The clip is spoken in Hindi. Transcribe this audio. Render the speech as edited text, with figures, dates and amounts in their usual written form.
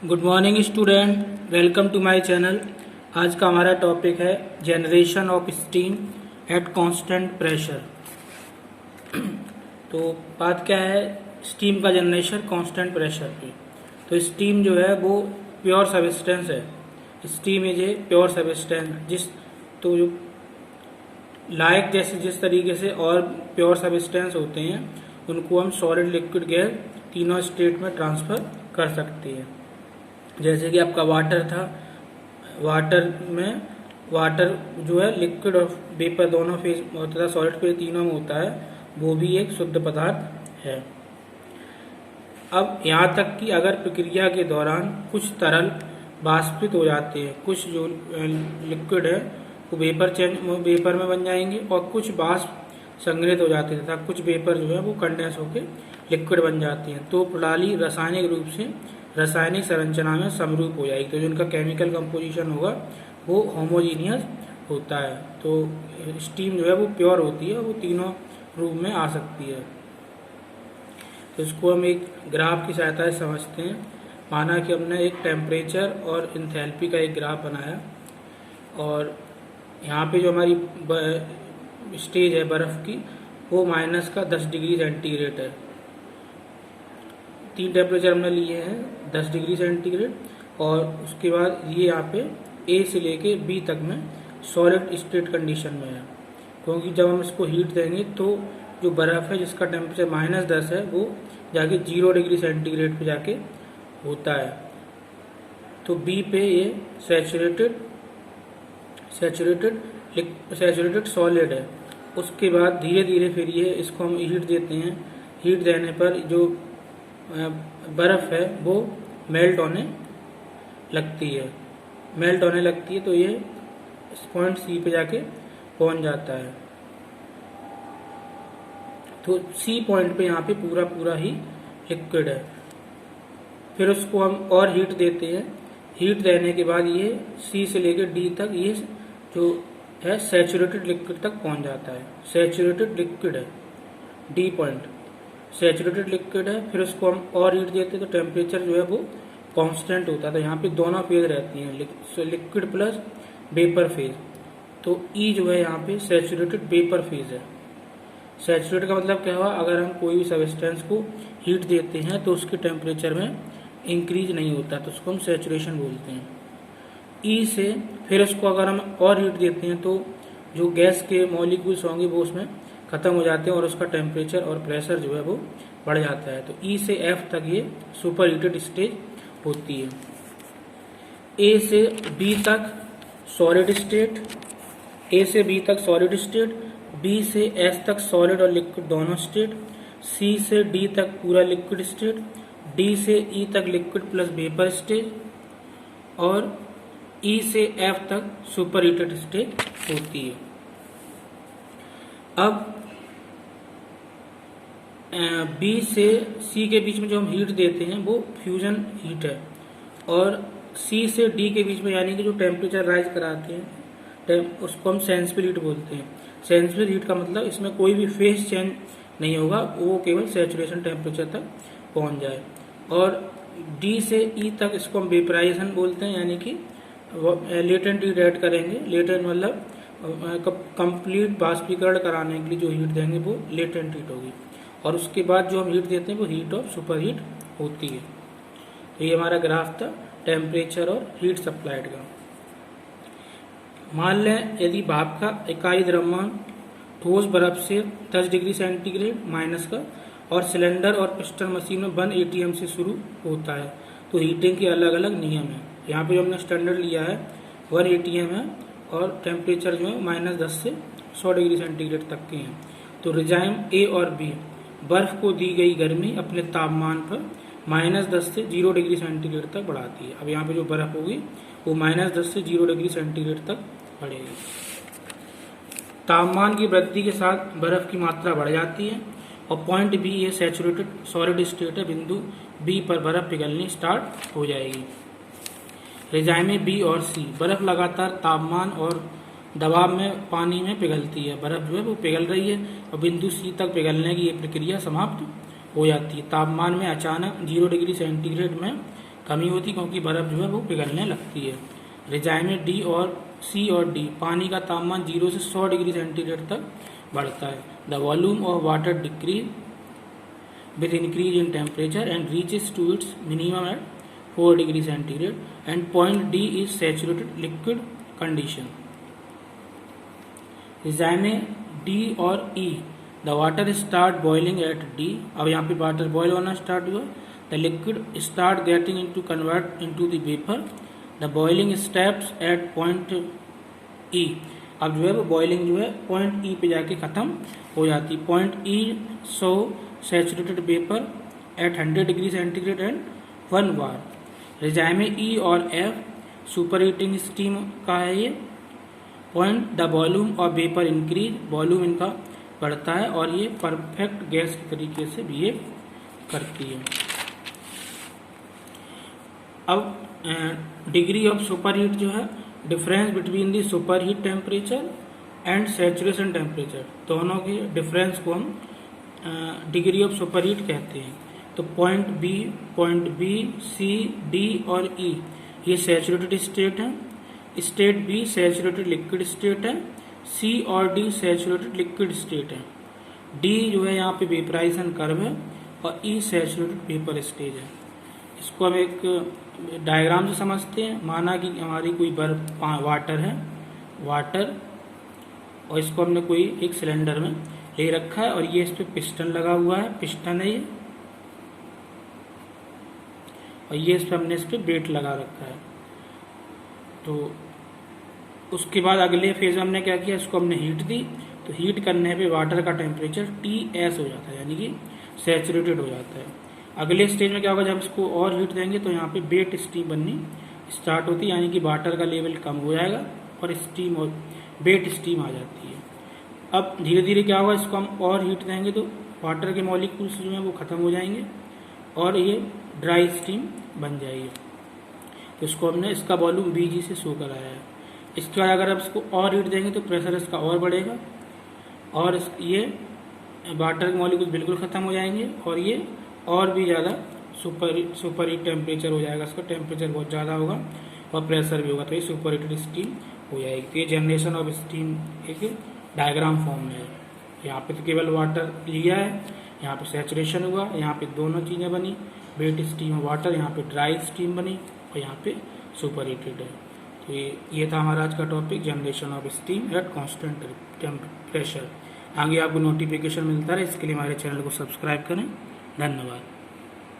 Good morning student, welcome to my channel. आज का हमारा टॉपिक है generation of steam at constant pressure. तो बात क्या है, स्टीम का जनरेशन कांस्टेंट प्रेशर पे। तो स्टीम जो है वो प्योर सब्सटेंस है। Steam is a pure substance. तो जो लाइक जैसे जिस तरीके से और प्योर सब्सटेंस होते हैं उनको हम सॉलिड, लिक्विड, गैस तीनों स्टेट में ट्रांसफर कर सकते हैं। जैसे कि आपका वाटर था, वाटर जो है लिक्विड और वेपर दोनों फेज होता था, सॉलिड फेज तीनों में होता है, वो भी एक शुद्ध पदार्थ है। अब यहाँ तक कि अगर प्रक्रिया के दौरान कुछ तरल वाष्पित हो जाते हैं, कुछ जो लिक्विड है वो वेपर में बन जाएंगे और कुछ वाष्प संग्रहित हो जाते तथा कुछ वेपर जो है वो कंडेंस होकर लिक्विड बन जाती हैं, तो प्रणाली रासायनिक रूप से रासायनिक संरचना में समरूप हो जाएगी। तो जो उनका केमिकल कंपोजिशन होगा वो होमोजीनियस होता है। तो स्टीम जो है वो प्योर होती है, वो तीनों रूप में आ सकती है। तो इसको हम एक ग्राफ की सहायता से समझते हैं। माना कि हमने एक टेम्परेचर और इंथैल्पी का एक ग्राफ बनाया और यहाँ पे जो हमारी स्टेज है बर्फ की वो माइनस का 10 डिग्री सेंटीग्रेड है। तीन टेम्परेचर हमने लिए हैं 10 डिग्री सेंटीग्रेड और उसके बाद ये यहाँ पे ए से लेके बी तक में सॉलिड स्टेट कंडीशन में है, क्योंकि जब हम इसको हीट देंगे तो जो बर्फ़ है जिसका टेम्परेचर -10 है वो जाके 0 डिग्री सेंटीग्रेड पे जाके होता है। तो बी पे ये सैचुरेटेड सॉलिड है। उसके बाद धीरे धीरे फिर ये इसको हम हीट देते हैं। हीट देने पर जो बर्फ़ है वो मेल्ट होने लगती है, तो ये पॉइंट सी पे जाके पहुंच जाता है। तो सी पॉइंट पे यहाँ पे पूरा ही लिक्विड है। फिर उसको हम और हीट देते हैं। हीट देने के बाद ये सी से लेकर डी तक ये जो है सैचुरेटेड लिक्विड तक पहुंच जाता है। सैचुरेटेड लिक्विड है, डी पॉइंट सैचुरेटेड लिक्विड है। फिर उसको हम और हीट देते हैं तो टेम्परेचर जो है वो कांस्टेंट होता है। तो यहाँ पे दोनों फेज रहती हैं, लिक्विड प्लस वेपर फेज। तो ई जो है यहाँ पे सैचुरेटेड वेपर फेज है। सैचुरेटेड का मतलब क्या हुआ, अगर हम कोई भी सब्सटेंस को हीट देते हैं तो उसके टेम्परेचर में इंक्रीज नहीं होता, तो उसको हम सैचुरेशन बोलते हैं। ई से फिर उसको अगर हम और हीट देते हैं तो जो गैस के मॉलिक्यूल्स होंगे वो उसमें खत्म हो जाते हैं और उसका टेम्परेचर और प्रेशर जो है वो बढ़ जाता है। तो ई से एफ तक ये सुपर हीटेड स्टेज होती है। ए से बी तक सॉलिड स्टेट, बी से एस तक सॉलिड और लिक्विड दोनों स्टेट, सी से डी तक पूरा लिक्विड स्टेट, डी से ई तक लिक्विड प्लस वेपर स्टेज और ई से एफ तक सुपर हीटेड स्टेज होती है। अब बी से सी के बीच में जो हम हीट देते हैं वो फ्यूजन हीट है और सी से डी के बीच में यानी कि जो टेम्परेचर राइज कराते हैं उसको हम सेंसिबल हीट बोलते हैं। सेंसिबल हीट का मतलब इसमें कोई भी फेज चेंज नहीं होगा, वो केवल सैचुरेशन टेम्परेचर तक पहुंच जाए। और डी से ई तक इसको हम वेपराइजेशन बोलते हैं, यानी कि लेटेंट हीट ऐड करेंगे। लेटेंट मतलब कंप्लीट वाष्पीकरण कराने के लिए जो हीट देंगे वो लेटेंट हीट होगी और उसके बाद जो हम हीट देते हैं वो हीट और सुपर हीट होती है। तो ये हमारा ग्राफ था टेम्परेचर और हीट सप्लाइड का। मान लें यदि भाप का इकाई द्रव्यमान ठोस बर्फ से 10 डिग्री सेंटीग्रेड माइनस का और सिलेंडर और पिस्टन मशीन में 1 ATM से शुरू होता है, तो हीटिंग के अलग अलग नियम है। यहाँ पे जो हमने स्टैंडर्ड लिया है 1 ATM है और टेम्परेचर जो है -10 से 100 डिग्री सेंटीग्रेड तक के हैं। तो रिजाइम ए और बी बर्फ को दी गई गर्मी अपने तापमान पर -10 से 0 डिग्री सेंटीग्रेड तक बढ़ाती है। अब यहाँ पे जो बर्फ होगी वो -10 से 0 डिग्री सेंटीग्रेड तक बढ़ेगी। तापमान की वृद्धि के साथ बर्फ की मात्रा बढ़ जाती है और पॉइंट बी ये सैचुरेटेड सॉलिड स्टेट है। बिंदु बी पर बर्फ पिघलनी स्टार्ट हो जाएगी। रिजाइमे बी और सी बर्फ लगातार तापमान और दबाव में पानी में पिघलती है। बर्फ जो है वो पिघल रही है और बिंदु सी तक पिघलने की ये प्रक्रिया समाप्त हो जाती है। तापमान में अचानक 0 डिग्री सेंटीग्रेड में कमी होती क्योंकि बर्फ जो है वो पिघलने लगती है। रिजाई में डी और सी और डी पानी का तापमान 0 से 100 डिग्री सेंटीग्रेड तक बढ़ता है। The volume of water decrease with increase in temperature and reaches to its minimum at 4 degree centigrade, and point D is saturated liquid condition. रिजाई में D और E the water start boiling at D। अब यहाँ पे वाटर बॉयल होना स्टार्ट हुआ। the liquid start getting into convert into the vapor। the boiling steps at point E। अब जो है वो बॉइलिंग जो है पॉइंट E पे जाके खत्म हो जाती। Point E so saturated vapour eight 100 degree centigrade and 1 बार। रिजाई में E और F सुपर हीटिंग स्टीम का है ये। Point the volume of vapour increase volume इनका बढ़ता है और ये परफेक्ट गैस के तरीके से बिहेव करती है। अब डिग्री ऑफ सुपर हीट जो है difference between the super heat temperature and saturation temperature, दोनों के डिफरेंस को हम डिग्री ऑफ सुपर हीट कहते हैं। तो पॉइंट बी सी डी और ई ये सैचुरेटेड स्टेट है। State B saturated liquid state है। सी और डी सैचुरेटेड लिक्विड स्टेट है। डी जो है यहाँ पे वेपराइजेशन कर्व है और ई सैचुरेटेड वेपर स्टेज है। इसको हम एक डायग्राम से समझते हैं। माना कि हमारी कोई बर्फ वाटर है, वाटर, और इसको हमने कोई एक सिलेंडर में ले रखा है और ये इस पे पिस्टन लगा हुआ है, पिस्टन है ये, और ये इस पे हमने इस पे वेट लगा रखा है। तो उसके बाद अगले फेज में हमने क्या किया, इसको हमने हीट दी। तो हीट करने पे वाटर का टेम्परेचर TS हो जाता है, यानी कि सैचुरेटेड हो जाता है। अगले स्टेज में क्या होगा, जब इसको और हीट देंगे तो यहाँ पे वेट स्टीम बननी स्टार्ट होती है, यानी कि वाटर का लेवल कम हो जाएगा और स्टीम और वेट स्टीम आ जाती है। अब धीरे धीरे क्या होगा, इसको हम और हीट देंगे तो वाटर के मॉलिक्यूल्स जो हैं वो खत्म हो जाएंगे और ये ड्राई स्टीम बन जाएगी। तो इसको हमने इसका वॉल्यूम BG से शो कराया है। इसके बाद अगर आप इसको और हीट देंगे तो प्रेशर इसका और बढ़ेगा और ये वाटर के मॉलिक्यूल्स बिल्कुल खत्म हो जाएंगे और ये और भी ज़्यादा सुपर हीट टेम्परेचर हो जाएगा। इसका टेम्परेचर बहुत ज़्यादा होगा और प्रेशर भी होगा, तो ये सुपर हीटेड स्टीम हो जाएगी। तो ये जनरेशन ऑफ स्टीम एक डायग्राम फॉर्म में है। यहाँ पे तो केवल वाटर लिया है, यहाँ पे सैचुरेशन हुआ, यहाँ पे दोनों चीज़ें बनी, वेट स्टीम वाटर, यहाँ पे ड्राई स्टीम बनी और यहाँ पे सुपर हीटेड है। तो ये था हमारा आज का topic, generation of steam at constant pressure. आगे आपको नोटिफिकेशन मिलता है, इसके लिए हमारे चैनल को सब्सक्राइब करें। धन्यवाद।